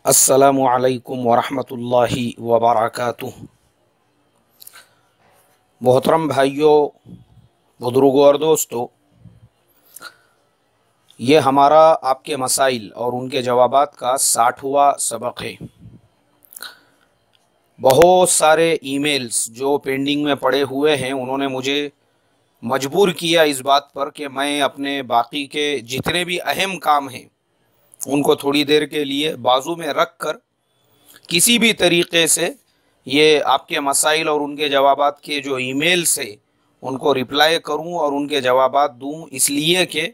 अस्सलामु अलैकुम वरहमतुल्लाहि वबरकातुह। मोहतरम भाइयों, बुजुर्गों और दोस्तों, ये हमारा आपके मसाइल और उनके जवाबात का 60वां सबक है। बहुत सारे ईमेल्स जो पेंडिंग में पड़े हुए हैं, उन्होंने मुझे मजबूर किया इस बात पर कि मैं अपने बाकी के जितने भी अहम काम हैं उनको थोड़ी देर के लिए बाजू में रख कर किसी भी तरीके से ये आपके मसाइल और उनके जवाबात के जो ईमेल्स है उनको रिप्लाई करूं और उनके जवाबात दूं, इसलिए कि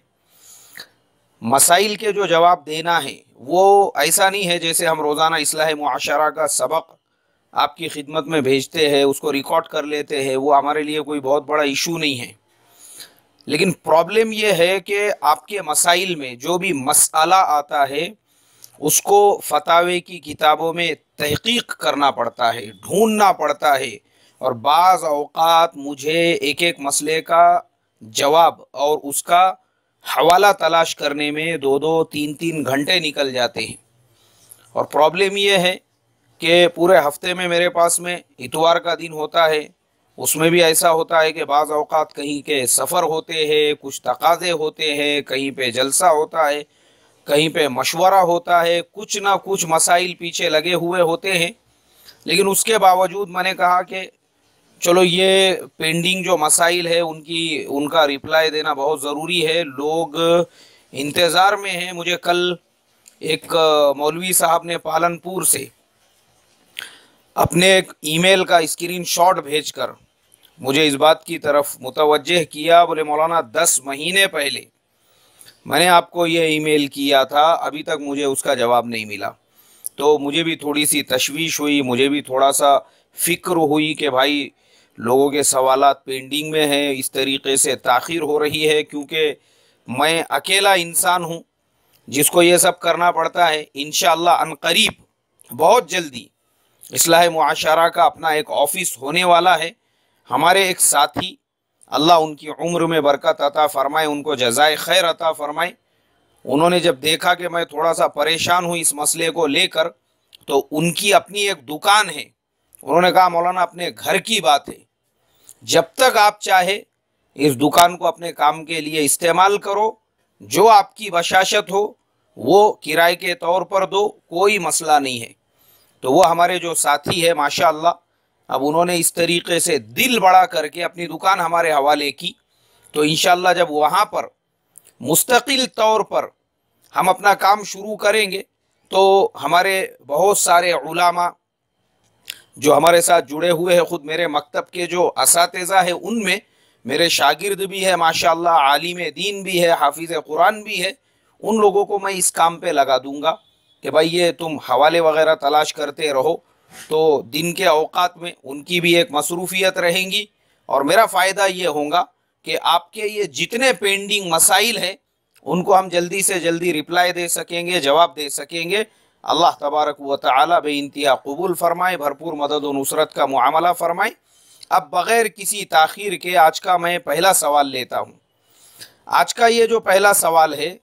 मसाइल के जो जवाब देना है वो ऐसा नहीं है जैसे हम रोज़ाना इस्लाह मुआशरा का सबक आपकी खिदमत में भेजते हैं, उसको रिकॉर्ड कर लेते हैं। वो हमारे लिए कोई बहुत बड़ा इशू नहीं है, लेकिन प्रॉब्लम ये है कि आपके मसाइल में जो भी मसला आता है उसको फतावे की किताबों में तहकीक करना पड़ता है, ढूंढना पड़ता है, और बाज़ औक़ात मुझे एक एक मसले का जवाब और उसका हवाला तलाश करने में 2-2, 3-3 घंटे निकल जाते हैं। और प्रॉब्लम ये है कि पूरे हफ्ते में मेरे पास में इतवार का दिन होता है, उसमें भी ऐसा होता है कि बाज़ औक़ात कहीं के सफ़र होते हैं, कुछ तकाज़े होते हैं, कहीं पे जलसा होता है, कहीं पे मशवरा होता है, कुछ ना कुछ मसाइल पीछे लगे हुए होते हैं। लेकिन उसके बावजूद मैंने कहा कि चलो ये पेंडिंग जो मसाइल है उनका रिप्लाई देना बहुत ज़रूरी है। लोग इंतज़ार में हैं। मुझे कल एक मौलवी साहब ने पालनपुर से अपने एक ईमेल का स्क्रीनशॉट भेजकर मुझे इस बात की तरफ मुतवज्जह किया। बोले, मौलाना 10 महीने पहले मैंने आपको ये ईमेल किया था, अभी तक मुझे उसका जवाब नहीं मिला। तो मुझे भी थोड़ी सी तशवीश हुई, मुझे भी थोड़ा सा फ़िक्र हुई कि भाई लोगों के सवालात पेंडिंग में हैं, इस तरीके से ताख़ीर हो रही है, क्योंकि मैं अकेला इंसान हूँ जिसको ये सब करना पड़ता है। इंशाअल्लाह अनक़रीब बहुत जल्दी इस्लाह मुआशरा का अपना एक ऑफ़िस होने वाला है। हमारे एक साथी, अल्लाह उनकी उम्र में बरकत अता फ़रमाए, उनको जज़ाए खैर अता फ़रमाए, उन्होंने जब देखा कि मैं थोड़ा सा परेशान हूँ इस मसले को लेकर, तो उनकी अपनी एक दुकान है। उन्होंने कहा, मौलाना अपने घर की बात है, जब तक आप चाहे इस दुकान को अपने काम के लिए इस्तेमाल करो, जो आपकी बशाशत हो वो किराए के तौर पर दो, कोई मसला नहीं है। तो वो हमारे जो साथी है माशाअल्लाह, अब उन्होंने इस तरीके से दिल बड़ा करके अपनी दुकान हमारे हवाले की। तो इंशाअल्लाह जब वहाँ पर मुस्तकिल तौर पर हम अपना काम शुरू करेंगे तो हमारे बहुत सारे उलामा जो हमारे साथ जुड़े हुए हैं, ख़ुद मेरे मकतब के जो असातिज़ा है उनमें मेरे शागिर्द भी है माशाअल्लाह, आलिम दीन भी है, हाफिज़ कुरान भी है, उन लोगों को मैं इस काम पे लगा दूंगा कि भाई ये तुम हवाले वगैरह तलाश करते रहो। तो दिन के औकात में उनकी भी एक मसरूफ़ियत रहेंगी और मेरा फ़ायदा ये होगा कि आपके ये जितने पेंडिंग मसाइल हैं उनको हम जल्दी से जल्दी रिप्लाई दे सकेंगे, जवाब दे सकेंगे। अल्लाह तबारक व तआला बेइंतहा कबूल फरमाए, भरपूर मदद व नुसरत का मुआमला फरमाए। अब बग़ैर किसी ताख़ीर के आज का मैं पहला सवाल लेता हूँ। आज का ये जो पहला सवाल है,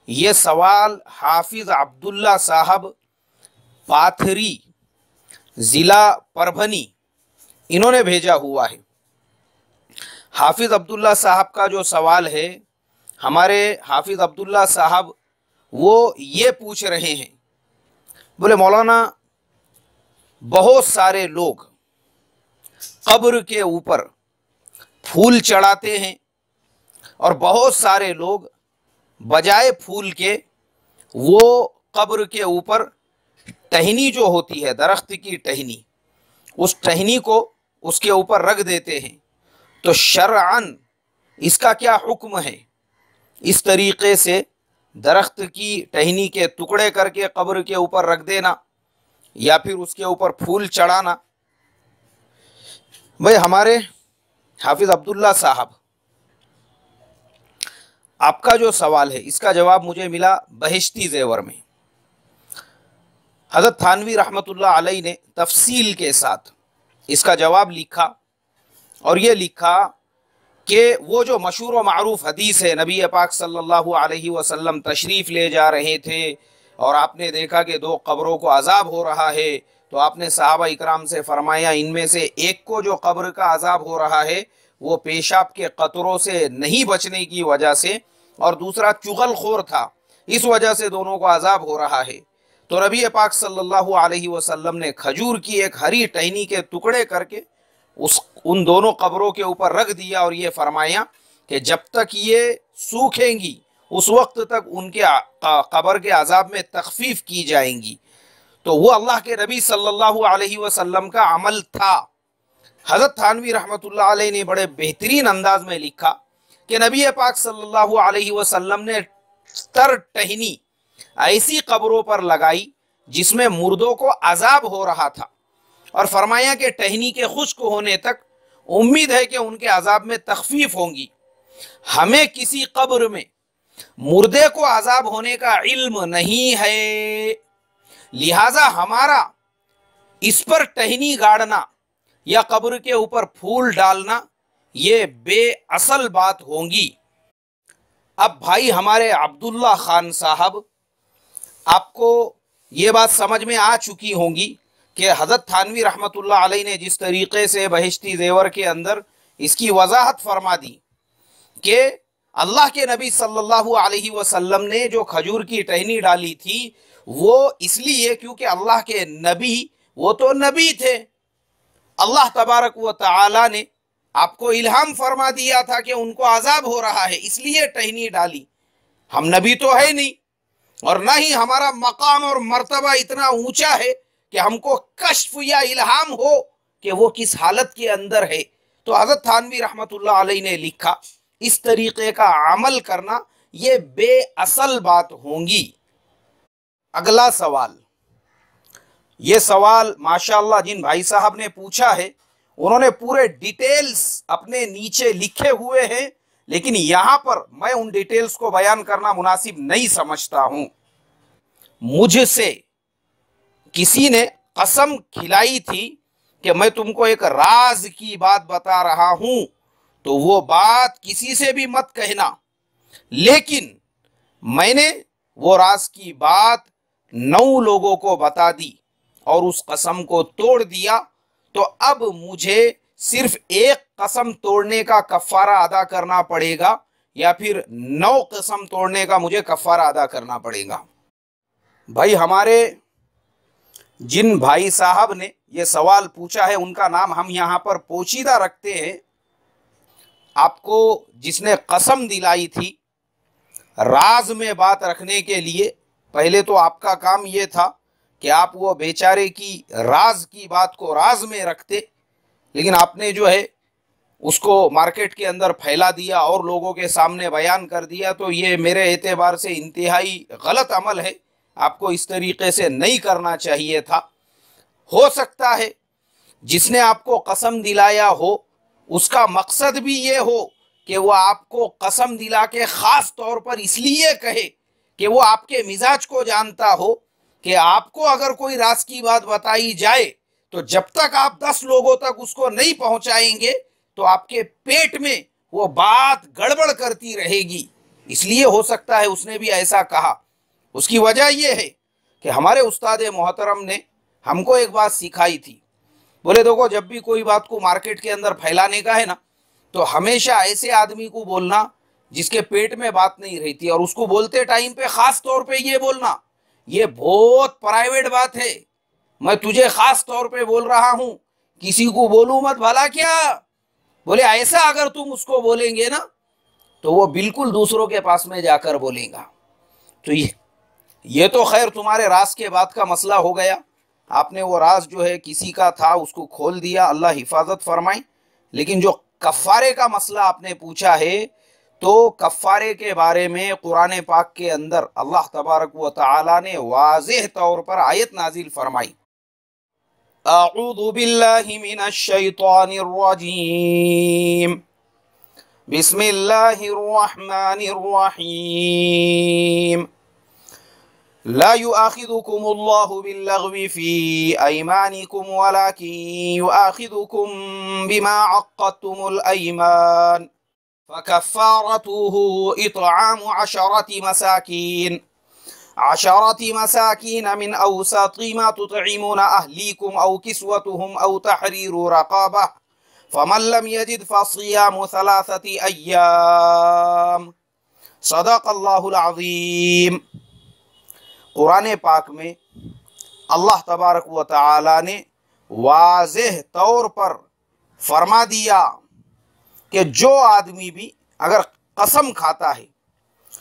ये सवाल हाफिज़ अब्दुल्ला साहब पाथरी, ज़िला परभनी, इन्होंने भेजा हुआ है। हाफिज़ अब्दुल्ला साहब का जो सवाल है, हमारे हाफिज़ अब्दुल्ला साहब वो ये पूछ रहे हैं, बोले मौलाना बहुत सारे लोग कब्र के ऊपर फूल चढ़ाते हैं और बहुत सारे लोग बजाय फूल के वो कब्र के ऊपर टहनी जो होती है, दरख्त की टहनी, उस टहनी को उसके ऊपर रख देते हैं। तो शरअन इसका क्या हुक्म है? इस तरीके से दरख्त की टहनी के टुकड़े करके कब्र के ऊपर रख देना या फिर उसके ऊपर फूल चढ़ाना। भाई हमारे हाफिज़ अब्दुल्ला साहब, आपका जो सवाल है इसका जवाब मुझे मिला बहिश्ती ज़ेवर में। हज़रत थानवी रहमतुल्लाह अलैह ने तफसील के साथ इसका जवाब लिखा और ये लिखा कि वो जो मशहूर व मारूफ हदीस है, नबी पाक सल्लल्लाहु अलैहि वसल्लम तशरीफ़ ले जा रहे थे और आपने देखा कि 2 कब्रों को अजाब हो रहा है, तो आपने सहाबा इकराम से फरमाया इनमें से एक को जो कब्र का अजाब हो रहा है वो पेशाब के कतरों से नहीं बचने की वजह से, और दूसरा चुगलखोर था, इस वजह से दोनों को अजाब हो रहा है। तो नबी पाक सल्लल्लाहु अलैहि वसल्लम ने खजूर की एक हरी टहनी के टुकड़े करके उन दोनों कब्रों के ऊपर रख दिया और ये फरमाया कि जब तक ये सूखेंगी उस वक्त तक उनके कब्र के अजाब में तखफीफ की जाएंगी। तो वो अल्लाह के नबी सल्लल्लाहु अलैहि वसल्लम का अमल था। हज़रत थानवी रहमतुल्लाह अलैह ने बड़े बेहतरीन अंदाज में लिखा कि नबी पाक सल्लल्लाहु अलैहि वसल्लम ने तर टहनी ऐसी कब्रों पर लगाई जिसमें मुर्दों को अजाब हो रहा था, और फरमाया कि टहनी के खुश्क होने तक उम्मीद है कि उनके अजाब में तखफीफ होंगी। हमें किसी कब्र में मुर्दे को अजाब होने का इल्म नहीं है, लिहाजा हमारा इस पर टहनी गाड़ना या कब्र के ऊपर फूल डालना ये बेअसल बात होंगी। अब भाई हमारे अब्दुल्ला खान साहब, आपको ये बात समझ में आ चुकी होंगी कि हज़रत थानवी रहमतुल्लाह अलैह ने जिस तरीके से बहिश्ती ज़ेवर के अंदर इसकी वजाहत फरमा दी कि अल्लाह के नबी सल्लल्लाहु अलैहि वसल्लम ने जो खजूर की टहनी डाली थी वो इसलिए क्योंकि अल्लाह के नबी वो तो नबी थे, अल्लाह तबारक व तआला ने आपको इल्हाम फरमा दिया था कि उनको अजाब हो रहा है इसलिए टहनी डाली। हम नबी तो है नहीं और ना ही हमारा मकाम और मर्तबा इतना ऊंचा है कि हमको कश्फ या इल्हाम हो कि वो किस हालत के अंदर है। तो हज़रत थानवी रहमतुल्लाह अलैह ने लिखा इस तरीके का अमल करना ये बेअसल बात होंगी। अगला सवाल, ये सवाल माशाअल्लाह जिन भाई साहब ने पूछा है उन्होंने पूरे डिटेल्स अपने नीचे लिखे हुए हैं, लेकिन यहां पर मैं उन डिटेल्स को बयान करना मुनासिब नहीं समझता हूं। मुझसे किसी ने कसम खिलाई थी कि मैं तुमको एक राज की बात बता रहा हूं, तो वो बात किसी से भी मत कहना, लेकिन मैंने वो राज की बात 9 लोगों को बता दी और उस कसम को तोड़ दिया। तो अब मुझे सिर्फ एक कसम तोड़ने का कफ़ारा अदा करना पड़ेगा या फिर 9 कसम तोड़ने का मुझे कफ़ारा अदा करना पड़ेगा। भाई हमारे जिन भाई साहब ने ये सवाल पूछा है उनका नाम हम यहाँ पर पोशीदा रखते हैं। आपको जिसने कसम दिलाई थी राज में बात रखने के लिए, पहले तो आपका काम ये था कि आप वो बेचारे की राज की बात को राज में रखते, लेकिन आपने जो है उसको मार्केट के अंदर फैला दिया और लोगों के सामने बयान कर दिया। तो ये मेरे एतबार से इंतहाई गलत अमल है, आपको इस तरीके से नहीं करना चाहिए था। हो सकता है जिसने आपको कसम दिलाया हो उसका मकसद भी ये हो कि वो आपको कसम दिला के ख़ास तौर पर इसलिए कहे कि वो आपके मिजाज को जानता हो कि आपको अगर कोई राज की बात बताई जाए तो जब तक आप 10 लोगों तक उसको नहीं पहुंचाएंगे तो आपके पेट में वो बात गड़बड़ करती रहेगी। इसलिए हो सकता है उसने भी ऐसा कहा। उसकी वजह यह है कि हमारे उस्ताद मोहतरम ने हमको एक बात सिखाई थी। बोले देखो जब भी कोई बात को मार्केट के अंदर फैलाने का है ना, तो हमेशा ऐसे आदमी को बोलना जिसके पेट में बात नहीं रहती, और उसको बोलते टाइम पे खास तौर पे ये बोलना ये बहुत प्राइवेट बात है, मैं तुझे खास तौर पे बोल रहा हूं, किसी को बोलूं मत भला क्या। बोले ऐसा अगर तुम उसको बोलेंगे ना तो वो बिल्कुल दूसरों के पास में जाकर बोलेगा। तो ये तो खैर तुम्हारे राज के बाद का मसला हो गया, आपने वो राज जो है किसी का था उसको खोल दिया, अल्लाह हिफाजत फरमाए। लेकिन जो कफ़ारे का मसला आपने पूछा है, तो कफ़ारे के बारे में कुरान पाक के अंदर अल्लाह तबारक व तआला ने वाज़ेह तौर पर आयत नाजिल फरमाई, अऊज़ु बिल्लाहि मिनश शैतानिर रजीम, बिस्मिल्लाहिर रहमानिर रहीम, ला युआखिदुकुमुल्लाहु बिल्लग़वी फ़ी अयमानिकुम वलाकिन युआखिदुकुम बिमा अक़्क़दतुमुल अयमान फ़कफ़ारतुहु इत्आमु 10 मसाकीन अशरती मसाकीन मिन औसती मा तुतइमूना अहलीकुम औ किस्वतुहुम औ तहरीरु रक़ाबह फमन लम यजिद फसियामु सलासति अय्याम। सदक़ल्लाहुल अज़ीम। कुरान पाक में अल्लाह तबारक व तआला ने वाज़ेह तौर पर फरमा दिया कि जो आदमी भी अगर कसम खाता है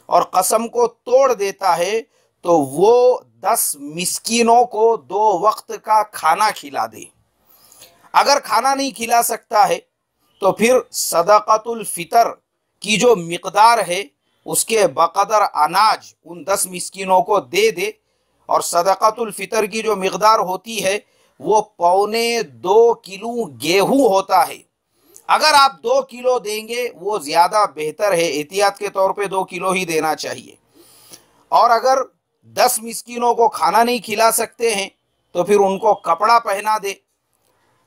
और कसम को तोड़ देता है तो वो 10 मिस्कीनों को 2 वक्त का खाना खिला दे। अगर खाना नहीं खिला सकता है तो फिर सदक़तुल फितर की जो मिक़दार है उसके बक़दर अनाज उन 10 मिस्कीनों को दे दे। और सदक़तुल फितर की जो मिक़दार होती है वो 1.25 किलो गेहूं होता है। अगर आप 2 किलो देंगे वो ज़्यादा बेहतर है, एहतियात के तौर पे 2 किलो ही देना चाहिए। और अगर 10 मिस्कीनों को खाना नहीं खिला सकते हैं तो फिर उनको कपड़ा पहना दे।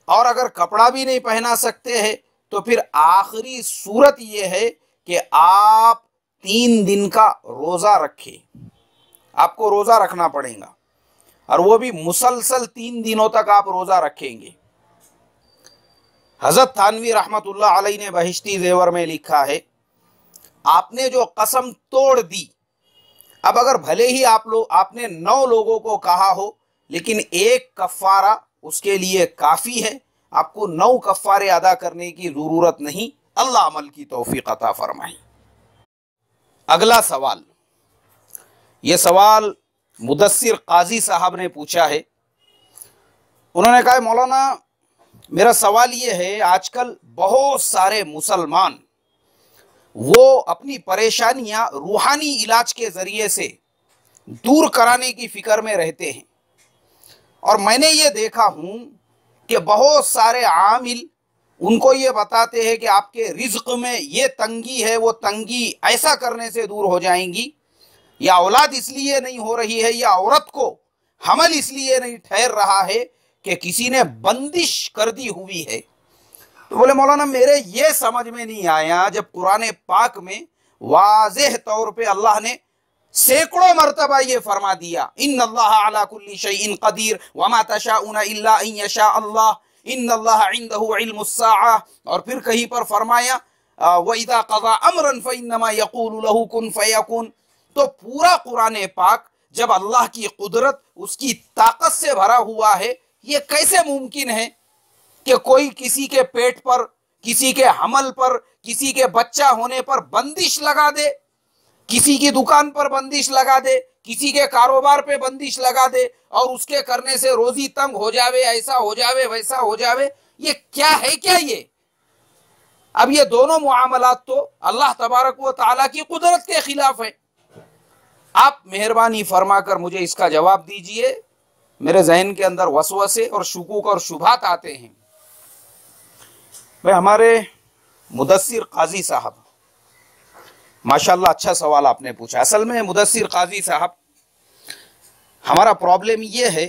और अगर कपड़ा भी नहीं पहना सकते हैं तो फिर आखिरी सूरत ये है कि आप 3 दिन का रोज़ा रखें। आपको रोज़ा रखना पड़ेगा और वो भी मुसलसल 3 दिनों तक आप रोज़ा रखेंगे। हज़रत थानवी रहमतुल्लाह अलैह ने बहिश्ती ज़ेवर में लिखा है, आपने जो कसम तोड़ दी, अब अगर भले ही आपने 9 लोगों को कहा हो लेकिन एक कफ़ारा उसके लिए काफ़ी है, आपको 9 कफ़ारे अदा करने की ज़रूरत नहीं। अल्लाह अमल की तौफीक अता फरमाए। अगला सवाल, ये सवाल मुदस्सिर काजी साहब ने पूछा है। उन्होंने कहा, मौलाना मेरा सवाल ये है, आजकल बहुत सारे मुसलमान वो अपनी परेशानियां रूहानी इलाज के ज़रिए से दूर कराने की फ़िक्र में रहते हैं। और मैंने ये देखा हूँ कि बहुत सारे आमिल उनको ये बताते हैं कि आपके रिज़्क़ में ये तंगी है, वो तंगी ऐसा करने से दूर हो जाएंगी, या औलाद इसलिए नहीं हो रही है, या औरत को हमल इसलिए नहीं ठहर रहा है कि किसी ने बंदिश कर दी हुई है। तो बोले मौलाना मेरे ये समझ में नहीं आया, जब कुरान पाक में वाज़ेह तौर पे अल्लाह ने सैकड़ों मरतबा ये फरमा दिया, इन्नल्लाह अला कुल्ली शैइन क़दीर वमा तशाउना इल्ला अन यशा अल्लाह इन्नल्लाह इंदहु इल्मुस्साअह, और फिर कहीं पर फरमाया व इज़ा क़ज़ा अमरन फ़इन्नमा यक़ूलु लहु कुन फ़यकुन। तो पूरा कुरान पाक जब अल्लाह की कुदरत, उसकी ताकत से भरा हुआ है, ये कैसे मुमकिन है कि कोई किसी के पेट पर, किसी के हमल पर, किसी के बच्चा होने पर बंदिश लगा दे, किसी की दुकान पर बंदिश लगा दे, किसी के कारोबार पे बंदिश लगा दे और उसके करने से रोजी तंग हो जावे, ऐसा हो जावे, वैसा हो जावे। ये क्या है, क्या ये? अब ये दोनों मुआमलात तो अल्लाह तबारक व तआला की कुदरत के खिलाफ है। आप मेहरबानी फरमाकर मुझे इसका जवाब दीजिए। मेरे जहन के अंदर वसवसे और शुकूक और शुभात आते हैं। भाई हमारे मुदस्सिर काजी साहब, माशाल्लाह अच्छा सवाल आपने पूछा। असल में मुदस्सिर काजी साहब, हमारा प्रॉब्लम ये है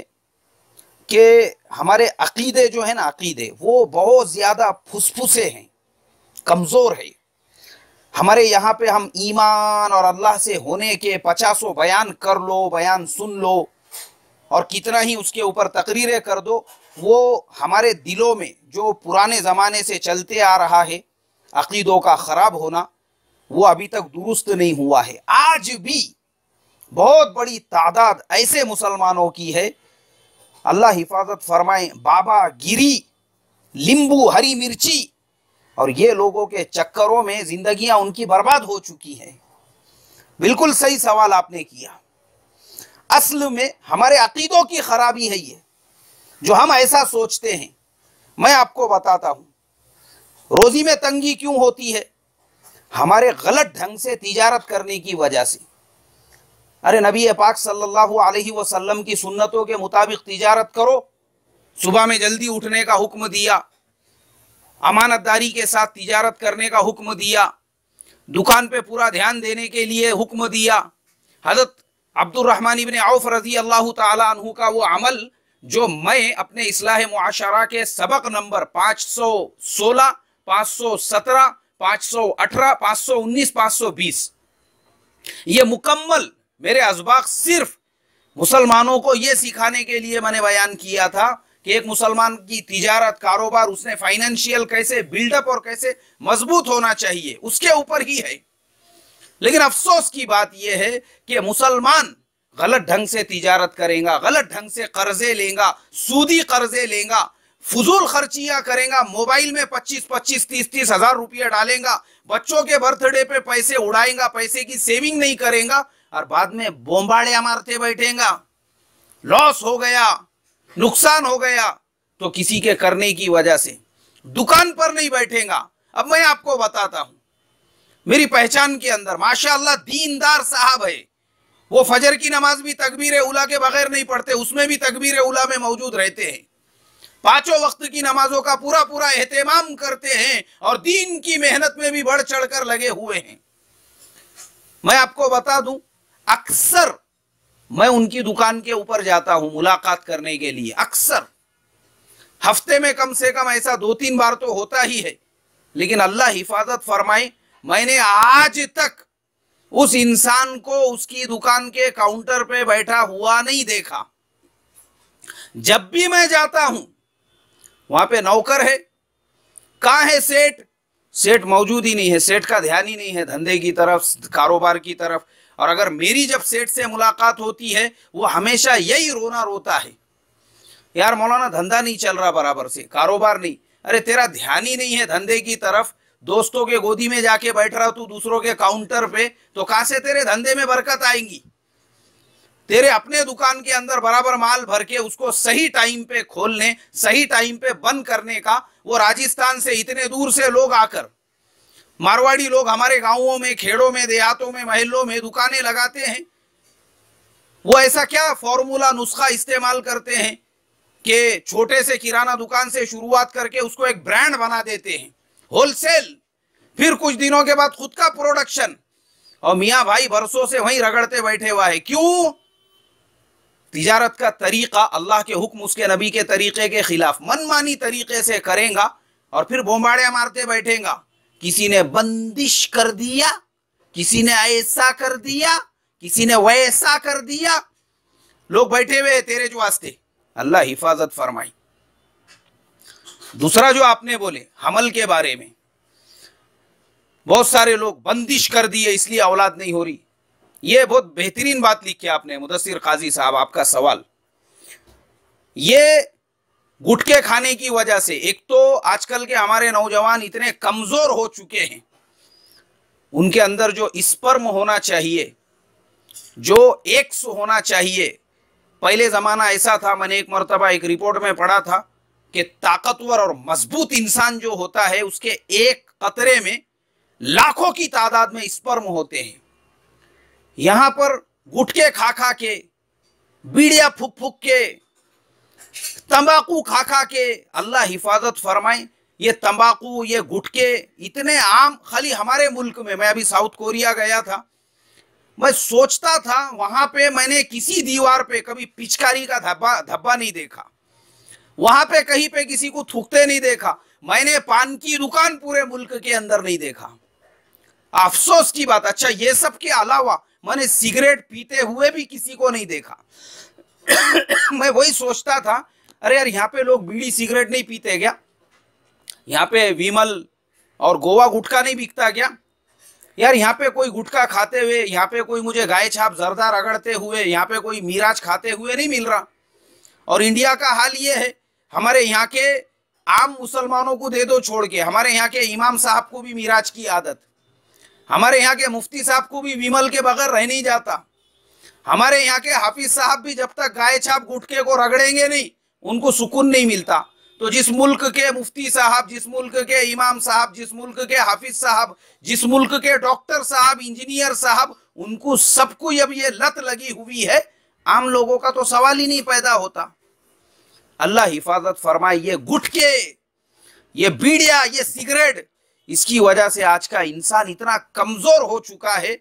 कि हमारे अकीदे जो है ना, अकीदे वो बहुत ज़्यादा फुसफुसे हैं, कमज़ोर है। हमारे यहाँ पे हम ईमान और अल्लाह से होने के 50 बयान कर लो, बयान सुन लो और कितना ही उसके ऊपर तकरीरें कर दो, वो हमारे दिलों में जो पुराने ज़माने से चलते आ रहा है अकीदों का ख़राब होना, वो अभी तक दुरुस्त नहीं हुआ है। आज भी बहुत बड़ी तादाद ऐसे मुसलमानों की है, अल्लाह हिफाजत फरमाए, बाबा गिरी, लींबू, हरी मिर्ची, और ये लोगों के चक्करों में जिंदगियां उनकी बर्बाद हो चुकी है। बिल्कुल सही सवाल आपने किया। असल में हमारे अकीदों की खराबी है ये, जो हम ऐसा सोचते हैं। मैं आपको बताता हूं, रोजी में तंगी क्यों होती है? हमारे गलत ढंग से तिजारत करने की वजह से। अरे नबी पाक सल्लल्लाहु अलैहि वसल्लम की सुन्नतों के मुताबिक तिजारत करो। सुबह में जल्दी उठने का हुक्म दिया, अमानतदारी के साथ तिजारत करने का हुक्म दिया, दुकान पे पूरा ध्यान देने के लिए हुक्म दिया। हज़रत अब्दुर्रहमान इब्न औफ रज़ी अल्लाह ताला अन्हु का वो अमल जो मैं अपने इस्लाह मुआशरा के सबक नंबर 516, 517, 518, 519, 520 ये मुकम्मल मेरे असबाक सिर्फ मुसलमानों को यह सिखाने के लिए मैंने बयान किया था कि एक मुसलमान की तिजारत, कारोबार, उसने फाइनेंशियल कैसे बिल्डअप और कैसे मजबूत होना चाहिए, उसके ऊपर ही है। लेकिन अफसोस की बात यह है कि मुसलमान गलत ढंग से तिजारत करेगा, गलत ढंग से कर्जे लेगा, सूदी कर्जे लेगा, फजूल खर्चियां करेगा, मोबाइल में 25-25, 30-30 हजार रुपया डालेगा, बच्चों के बर्थडे पे पैसे उड़ाएगा, पैसे की सेविंग नहीं करेगा और बाद में बोम्बाड़ियां मारते बैठेगा। लॉस हो गया, नुकसान हो गया तो किसी के करने की वजह से दुकान पर नहीं बैठेगा। अब मैं आपको बताता हूं, मेरी पहचान के अंदर माशाअल्लाह दीनदार साहब है, वो फजर की नमाज भी तकबीर उला के बगैर नहीं पढ़ते, उसमें भी तकबीर उला में मौजूद रहते हैं, पांचों वक्त की नमाजों का पूरा पूरा एहतमाम करते हैं और दीन की मेहनत में भी बढ़ चढ़कर लगे हुए हैं। मैं आपको बता दूं, अक्सर मैं उनकी दुकान के ऊपर जाता हूं मुलाकात करने के लिए, अक्सर हफ्ते में कम से कम ऐसा 2-3 बार तो होता ही है। लेकिन अल्लाह हिफाजत फरमाए, मैंने आज तक उस इंसान को उसकी दुकान के काउंटर पे बैठा हुआ नहीं देखा। जब भी मैं जाता हूं वहां पे नौकर है, कहां है सेठ, सेठ मौजूद ही नहीं है, सेठ का ध्यान ही नहीं है धंधे की तरफ, कारोबार की तरफ। और अगर मेरी जब सेठ से मुलाकात होती है वो हमेशा यही रोना रोता है, यार मौलाना धंधा नहीं चल रहा बराबर से, कारोबार नहीं। अरे तेरा ध्यान ही नहीं है धंधे की तरफ, दोस्तों के गोदी में जाके बैठ रहा तू दूसरों के काउंटर पे, तो कहां से तेरे धंधे में बरकत आएंगी। तेरे अपने दुकान के अंदर बराबर माल भर के उसको सही टाइम पे खोलने, सही टाइम पे बंद करने का, वो राजस्थान से इतने दूर से लोग आकर, मारवाड़ी लोग हमारे गांवों में, खेड़ों में, देहातों में, महलों में दुकानें लगाते हैं। वो ऐसा क्या फॉर्मूला, नुस्खा इस्तेमाल करते हैं कि छोटे से किराना दुकान से शुरुआत करके उसको एक ब्रांड बना देते हैं, होलसेल, फिर कुछ दिनों के बाद खुद का प्रोडक्शन, और मियां भाई बरसों से वहीं रगड़ते बैठे हुआ है। क्यों? तिजारत का तरीका अल्लाह के हुक्म, उसके नबी के तरीके के खिलाफ मनमानी तरीके से करेगा और फिर बोम्बाड़ियां मारते बैठेगा। किसी ने बंदिश कर दिया, किसी ने ऐसा कर दिया, किसी ने वैसा कर दिया, लोग बैठे हुए तेरे जो वास्ते। अल्लाह हिफाजत फरमाई। दूसरा जो आपने बोले हमल के बारे में, बहुत सारे लोग बंदिश कर दिए इसलिए औलाद नहीं हो रही, ये बहुत बेहतरीन बात लिखी आपने मुदस्सिर काजी साहब, आपका सवाल। ये गुटखे खाने की वजह से, एक तो आजकल के हमारे नौजवान इतने कमजोर हो चुके हैं, उनके अंदर जो स्पर्म होना चाहिए, जो एक्स होना चाहिए, पहले जमाना ऐसा था, मैंने एक मर्तबा एक रिपोर्ट में पढ़ा था कि ताकतवर और मजबूत इंसान जो होता है उसके एक कतरे में लाखों की तादाद में स्पर्म होते हैं। यहां पर गुटखे खा खा के, बीड़िया फूक फूक के, तंबाकू खा खा के, अल्लाह हिफाजत फरमाए, ये तंबाकू, ये गुटखे इतने आम खाली हमारे मुल्क में। मैं अभी साउथ कोरिया गया था, मैं सोचता था वहां पे मैंने किसी दीवार पे कभी पिचकारी का धब्बा नहीं देखा, वहां पे कहीं पे किसी को थूकते नहीं देखा, मैंने पान की दुकान पूरे मुल्क के अंदर नहीं देखा। अफसोस की बात, अच्छा ये सब के अलावा मैंने सिगरेट पीते हुए भी किसी को नहीं देखा। मैं वही सोचता था, अरे यार यहाँ पे लोग बीड़ी सिगरेट नहीं पीते क्या, यहाँ पे विमल और गोवा गुटखा नहीं बिकता क्या, यार यहाँ पे कोई गुटखा खाते हुए, यहाँ पे कोई मुझे गाय छाप जर्दा रगड़ते हुए, यहाँ पे कोई मिराज खाते हुए नहीं मिल रहा। और इंडिया का हाल ये है, हमारे यहाँ के आम मुसलमानों को दे दो छोड़ के, हमारे यहाँ के इमाम साहब को भी मिराज की आदत, हमारे यहाँ के मुफ्ती साहब को भी विमल के बगैर रह नहीं जाता, हमारे यहाँ के हाफिज साहब भी जब तक गाय छाप गुटखे को रगड़ेंगे नहीं उनको सुकून नहीं मिलता। तो जिस मुल्क के मुफ्ती साहब, जिस मुल्क के इमाम साहब, जिस मुल्क के हाफिज साहब, जिस मुल्क के डॉक्टर साहब, इंजीनियर साहब, उनको सबको अब ये लत लगी हुई है, आम लोगों का तो सवाल ही नहीं पैदा होता। अल्लाह हिफाजत फरमाए, ये गुटखे, ये बीड़िया, ये सिगरेट, इसकी वजह से आज का इंसान इतना कमजोर हो चुका है,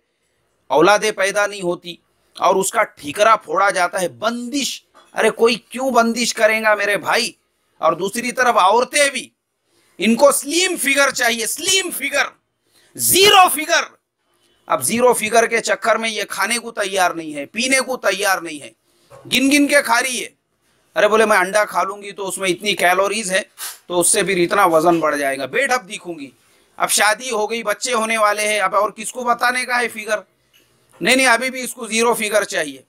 औलादे पैदा नहीं होती और उसका ठीकरा फोड़ा जाता है। बंदिश, अरे कोई क्यों बंदिश करेगा मेरे भाई। और दूसरी तरफ औरतें भी, इनको स्लिम फिगर चाहिए, स्लिम फिगर, जीरो फिगर। अब जीरो फिगर के चक्कर में ये खाने को तैयार नहीं है, पीने को तैयार नहीं है, गिन गिन के खा रही है। अरे बोले मैं अंडा खा लूंगी तो उसमें इतनी कैलोरीज है तो उससे फिर इतना वजन बढ़ जाएगा, बेढप दिखूंगी। अब शादी हो गई, बच्चे होने वाले हैं, अब और किसको बताने का है फिगर? नहीं नहीं, अभी भी इसको जीरो फिगर चाहिए।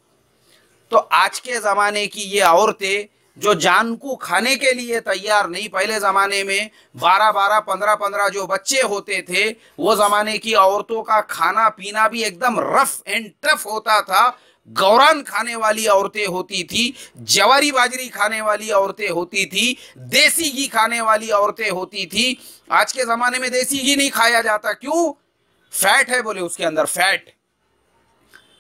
तो आज के जमाने की ये औरतें जो जान को खाने के लिए तैयार नहीं, पहले जमाने में 12-12, 15-15 जो बच्चे होते थे, वो जमाने की औरतों का खाना पीना भी एकदम रफ एंड टफ होता था। गौरान खाने वाली औरतें होती थी, जवारी बाजरी खाने वाली औरतें होती थी, देसी घी खाने वाली औरतें होती थी। आज के जमाने में देसी घी नहीं खाया जाता, क्यों? फैट है बोले उसके अंदर, फैट।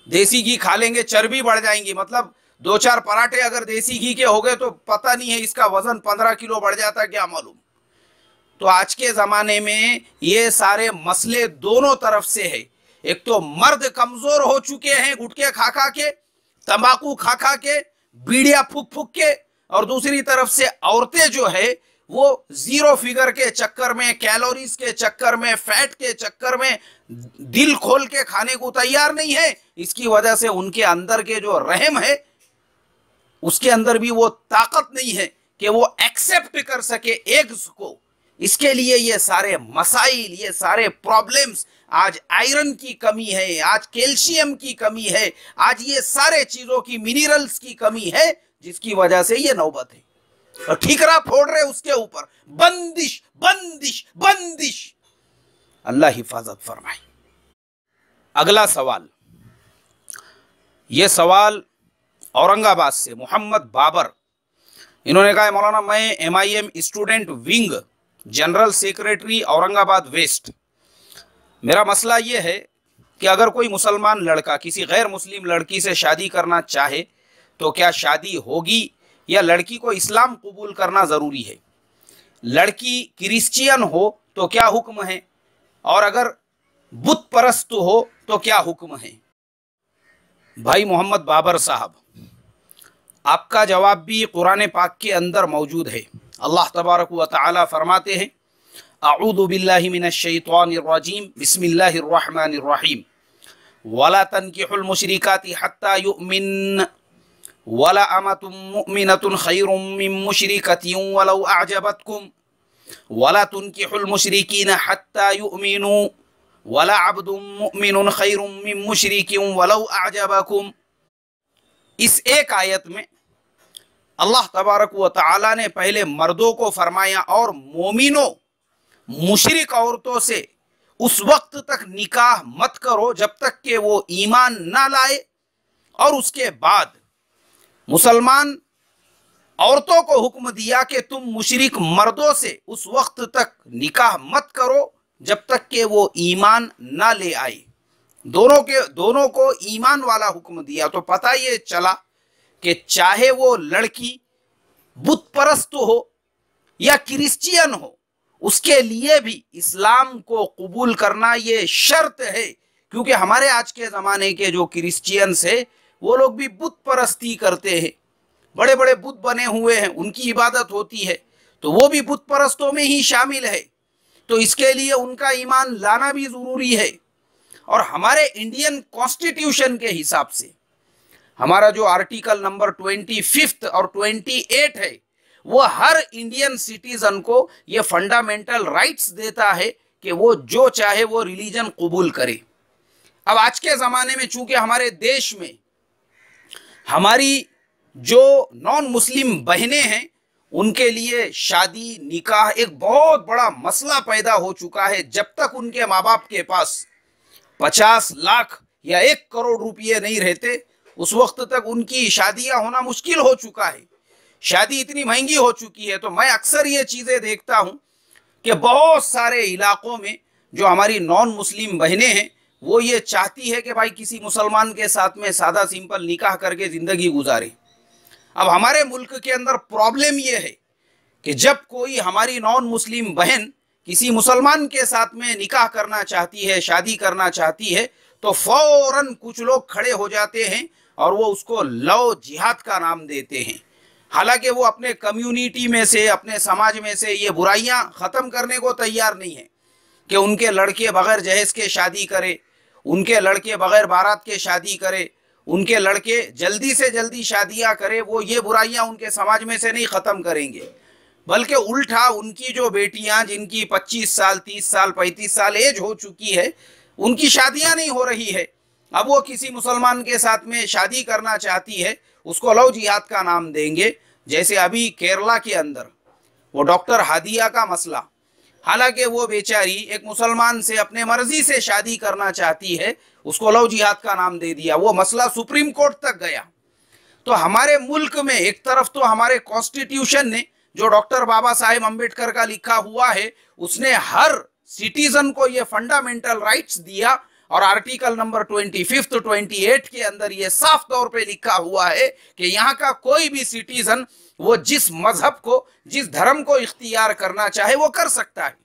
देसी घी खा लेंगे चर्बी बढ़ जाएंगी, मतलब 2-4 पराठे अगर देसी घी के हो गए तो पता नहीं है इसका वजन 15 किलो बढ़ जाता, क्या मालूम। तो आज के जमाने में ये सारे मसले दोनों तरफ से है। एक तो मर्द कमजोर हो चुके हैं गुटखे खा खा के, तंबाकू खा खा के, बीड़िया फूक फूक के, और दूसरी तरफ से औरतें जो है वो जीरो फिगर के चक्कर में, कैलोरीज के चक्कर में, फैट के चक्कर में दिल खोल के खाने को तैयार नहीं है। इसकी वजह से उनके अंदर के जो रहम है उसके अंदर भी वो ताकत नहीं है कि वो एक्सेप्ट कर सके एग्स को। इसके लिए ये सारे मसाइल, ये सारे प्रॉब्लम्स, आज आयरन की कमी है, आज कैल्शियम की कमी है, आज ये सारे चीजों की, मिनरल्स की कमी है, जिसकी वजह से ये नौबत है। और ठिकरा फोड़ रहे उसके ऊपर, बंदिश बंदिश बंदिश। अल्लाह हिफाजत फरमाए। अगला सवाल, ये सवाल औरंगाबाद से मोहम्मद बाबर, इन्होंने कहा है मौलाना मैं MIM student wing general secretary Aurangabad west. मेरा मसला ये है कि अगर कोई मुसलमान लड़का किसी गैर मुस्लिम लड़की से शादी करना चाहे तो क्या शादी होगी या लड़की को इस्लाम कबूल करना ज़रूरी है? लड़की क्रिश्चियन हो तो क्या हुक्म है, और अगर बुत परस्त हो तो क्या हुक्म है? भाई मोहम्मद बाबर साहब, आपका जवाब भी कुरान पाक के अंदर मौजूद है। अल्लाह तबारक व तआला फरमाते हैं, अऊज़ु बिल्लाहि मिनश शैतानिर रजीम, बिस्मिल्लाहिर रहमानिर रहीम, वला तनकिहुल मुशरिकाति हत्ता युमिन वला अमतुम मुमिनतुन खैरुम मिन मुशरिकतिन वलौ अअजबतकुम वला तुनकिहुल मुशरिकीन हत्ता युमिनु वला अब्दुम मुमिनुन खैरुम मिन मुशरिकिन वलौ अअजबकुम। इस एक आयत में अल्लाह तबारक व तआला ने पहले मर्दों को फरमाया और मोमिनों मुशरिक औरतों से उस वक्त तक निकाह मत करो जब तक कि वो ईमान ना लाए, और उसके बाद मुसलमान औरतों को हुक्म दिया कि तुम मुशरिक मर्दों से उस वक्त तक निकाह मत करो जब तक कि वो ईमान ना ले आए। दोनों को ईमान वाला हुक्म दिया। तो पता ये चला कि चाहे वो लड़की बुत परस्त हो या क्रिश्चियन हो, उसके लिए भी इस्लाम को कबूल करना ये शर्त है। क्योंकि हमारे आज के ज़माने के जो क्रिश्चियंस है वो लोग भी बुत परस्ती करते हैं, बड़े बड़े बुत बने हुए हैं, उनकी इबादत होती है, तो वो भी बुत परस्तों में ही शामिल है। तो इसके लिए उनका ईमान लाना भी ज़रूरी है। और हमारे इंडियन कॉन्स्टिट्यूशन के हिसाब से हमारा जो आर्टिकल नंबर 25 और 28 है, वो हर इंडियन सिटीजन को ये फंडामेंटल राइट्स देता है कि वो जो चाहे वो रिलीजन कबूल करे। अब आज के ज़माने में चूंकि हमारे देश में हमारी जो नॉन मुस्लिम बहनें हैं उनके लिए शादी निकाह एक बहुत बड़ा मसला पैदा हो चुका है। जब तक उनके माँ बाप के पास 50 लाख या 1 करोड़ रुपये नहीं रहते, उस वक्त तक उनकी शादियां होना मुश्किल हो चुका है। शादी इतनी महंगी हो चुकी है। तो मैं अक्सर ये चीज़ें देखता हूँ कि बहुत सारे इलाकों में जो हमारी नॉन मुस्लिम बहनें हैं वो ये चाहती है कि भाई किसी मुसलमान के साथ में सादा सिंपल निकाह करके ज़िंदगी गुजारे। अब हमारे मुल्क के अंदर प्रॉब्लम ये है कि जब कोई हमारी नॉन मुस्लिम बहन किसी मुसलमान के साथ में निकाह करना चाहती है, शादी करना चाहती है, तो फौरन कुछ लोग खड़े हो जाते हैं और वो उसको लव जिहाद का नाम देते हैं। हालांकि वो अपने कम्युनिटी में से, अपने समाज में से ये बुराइयां ख़त्म करने को तैयार नहीं है कि उनके लड़के बगैर जहेज के शादी करे, उनके लड़के बगैर बारात के शादी करे, उनके लड़के जल्दी से जल्दी शादियां करे, वो ये बुराइयां उनके समाज में से नहीं ख़त्म करेंगे, बल्कि उल्टा उनकी जो बेटियां जिनकी 25 साल 30 साल 35 साल एज हो चुकी है, उनकी शादियां नहीं हो रही है, अब वो किसी मुसलमान के साथ में शादी करना चाहती है, उसको लव जिहाद का नाम देंगे। जैसे अभी केरला के अंदर वो डॉक्टर हादिया का मसला, हालांकि वो बेचारी एक मुसलमान से अपने मर्जी से शादी करना चाहती है, उसको लव जिहाद का नाम दे दिया, वो मसला सुप्रीम कोर्ट तक गया। तो हमारे मुल्क में एक तरफ तो हमारे कॉन्स्टिट्यूशन ने जो डॉक्टर बाबा साहेब अम्बेडकर का लिखा हुआ है, उसने हर सिटीजन को ये फंडामेंटल राइट्स दिया, और आर्टिकल नंबर 25 तो 28 के अंदर ये साफ तौर पे लिखा हुआ है कि यहाँ का कोई भी सिटीजन वो जिस मजहब को, जिस धर्म को इख्तियार करना चाहे वो कर सकता है।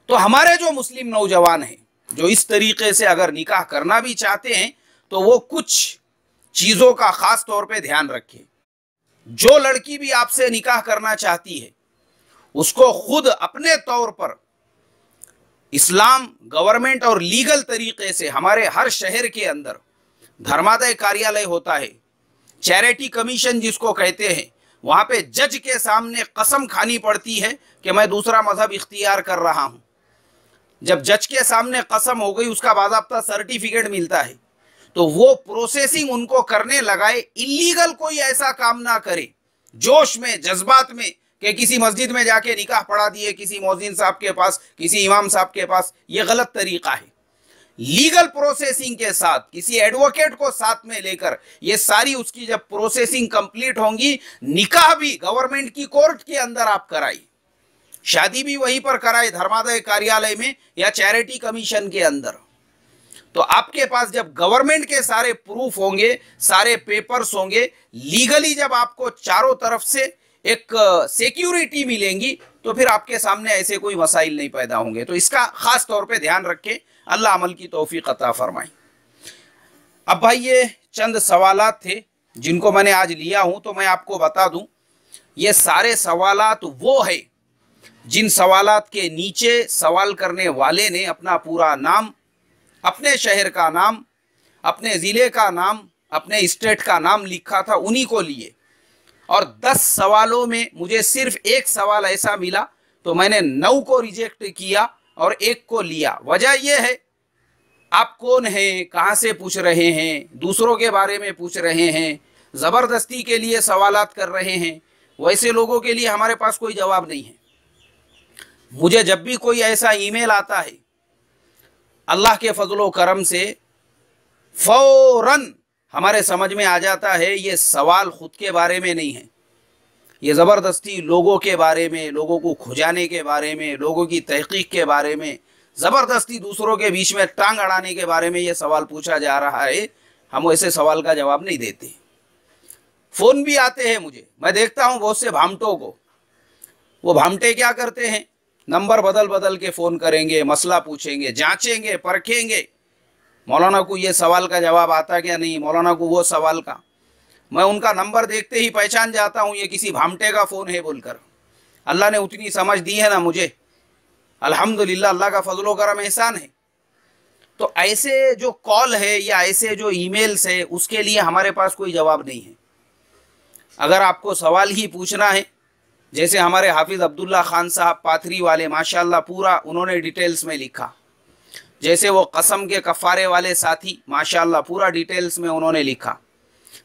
तो हमारे जो मुस्लिम नौजवान हैं जो इस तरीके से अगर निकाह करना भी चाहते हैं तो वो कुछ चीजों का खास तौर पे ध्यान रखें। जो लड़की भी आपसे निकाह करना चाहती है उसको खुद अपने तौर पर इस्लाम, गवर्नमेंट और लीगल तरीके से, हमारे हर शहर के अंदर धर्मादाय कार्यालय होता है, चैरिटी कमीशन जिसको कहते हैं, वहाँ पे जज के सामने कसम खानी पड़ती है कि मैं दूसरा मजहब इख्तियार कर रहा हूँ। जब जज के सामने कसम हो गई, उसका बाज़ाब्ता सर्टिफिकेट मिलता है, तो वो प्रोसेसिंग उनको करने लगाए। इलीगल कोई ऐसा काम ना करे जोश में, जज्बात में, कि किसी मस्जिद में जाके निकाह पढ़ा दिए किसी मौज़िन साहब के पास, किसी इमाम साहब के पास, ये गलत तरीका है। लीगल प्रोसेसिंग के साथ, किसी एडवोकेट को साथ में लेकर, ये सारी उसकी जब प्रोसेसिंग कंप्लीट होंगी, निकाह भी गवर्नमेंट की कोर्ट के अंदर आप कराई, शादी भी वहीं पर कराए, धर्मादाय कार्यालय में या चैरिटी कमीशन के अंदर। तो आपके पास जब गवर्नमेंट के सारे प्रूफ होंगे, सारे पेपर्स होंगे, लीगली जब आपको चारों तरफ से एक सिक्योरिटी मिलेंगी, तो फिर आपके सामने ऐसे कोई मसाइल नहीं पैदा होंगे। तो इसका खास तौर पे ध्यान रखें, अल्लाह अमल की तौफीक अता फरमाए। अब भाई ये चंद सवालात थे जिनको मैंने आज लिया हूं, तो मैं आपको बता दूं ये सारे सवालात वो है जिन सवालात के नीचे सवाल करने वाले ने अपना पूरा नाम, अपने शहर का नाम, अपने ज़िले का नाम, अपने स्टेट का नाम लिखा था, उन्हीं को लिए। और 10 सवालों में मुझे सिर्फ एक सवाल ऐसा मिला, तो मैंने 9 को रिजेक्ट किया और एक को लिया। वजह यह है, आप कौन हैं, कहाँ से पूछ रहे हैं, दूसरों के बारे में पूछ रहे हैं, ज़बरदस्ती के लिए सवालात कर रहे हैं, वैसे लोगों के लिए हमारे पास कोई जवाब नहीं है। मुझे जब भी कोई ऐसा ईमेल आता है, अल्लाह के फजलो करम से फौरन हमारे समझ में आ जाता है ये सवाल खुद के बारे में नहीं है, ये ज़बरदस्ती लोगों के बारे में, लोगों को खुजाने के बारे में, लोगों की तहकीक के बारे में, ज़बरदस्ती दूसरों के बीच में टांग अड़ाने के बारे में ये सवाल पूछा जा रहा है। हम ऐसे सवाल का जवाब नहीं देते। फ़ोन भी आते हैं मुझे, मैं देखता हूँ बहुत से भामटों को, वो भामटे क्या करते हैं, नंबर बदल बदल के फ़ोन करेंगे, मसला पूछेंगे, जांचेंगे, परखेंगे, मौलाना को ये सवाल का जवाब आता क्या नहीं, मौलाना को वो सवाल का। मैं उनका नंबर देखते ही पहचान जाता हूँ ये किसी भामटे का फ़ोन है बोलकर। अल्लाह ने उतनी समझ दी है ना मुझे, अल्हम्दुलिल्लाह, अल्लाह का फजलो करम एहसान है। तो ऐसे जो कॉल है या ऐसे जो ईमेल्स है, उसके लिए हमारे पास कोई जवाब नहीं है। अगर आपको सवाल ही पूछना है, जैसे हमारे हाफिज़ अब्दुल्ला खान साहब पाथरी वाले, माशाल्लाह पूरा उन्होंने डिटेल्स में लिखा, जैसे वो कसम के कफ़ारे वाले साथी, माशाल्लाह पूरा डिटेल्स में उन्होंने लिखा,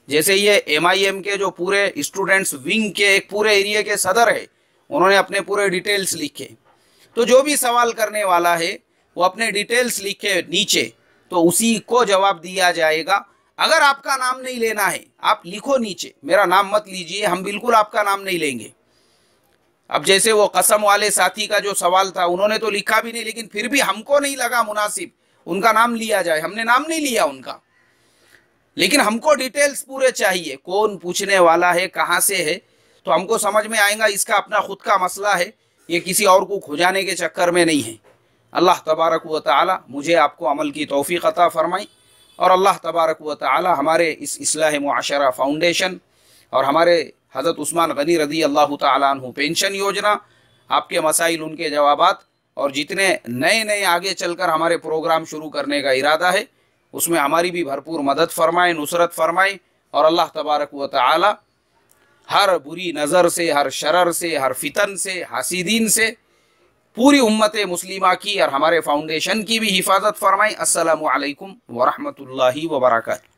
जैसे ये MIM के जो पूरे स्टूडेंट्स विंग के एक पूरे एरिया के सदर है, उन्होंने अपने पूरे डिटेल्स लिखे। तो जो भी सवाल करने वाला है वो अपने डिटेल्स लिखे नीचे, तो उसी को जवाब दिया जाएगा। अगर आपका नाम नहीं लेना है, आप लिखो नीचे, मेरा नाम मत लीजिए, हम बिल्कुल आपका नाम नहीं लेंगे। अब जैसे वो कसम वाले साथी का जो सवाल था, उन्होंने तो लिखा भी नहीं, लेकिन फिर भी हमको नहीं लगा मुनासिब उनका नाम लिया जाए, हमने नाम नहीं लिया उनका, लेकिन हमको डिटेल्स पूरे चाहिए, कौन पूछने वाला है, कहाँ से है, तो हमको समझ में आएगा इसका अपना खुद का मसला है, ये किसी और को खुजाने के चक्कर में नहीं है। अल्लाह तबारक व तआला मुझे आपको अमल की तौफीक अता फरमाई, और अल्लाह तबारक व तआला हमारे इस इस्लाह मुआशरा फाउंडेशन और हमारे हज़रत उस्मान गनी रज़ी अल्लाह तआला अन्हु पेंशन योजना, आपके मसाइल, उनके जवाबात और जितने नए नए आगे चलकर हमारे प्रोग्राम शुरू करने का इरादा है उसमें हमारी भी भरपूर मदद फरमाए, नुसरत फरमाए। और अल्लाह तबारक व तआला हर बुरी नज़र से, हर शरर से, हर फितन से, हासिदीन से पूरी उम्मत मुस्लिमा की और हमारे फाउंडेशन की भी हिफाजत फरमाए। अस्सलामु अलैकुम व रहमतुल्लाहि व बरकातहू।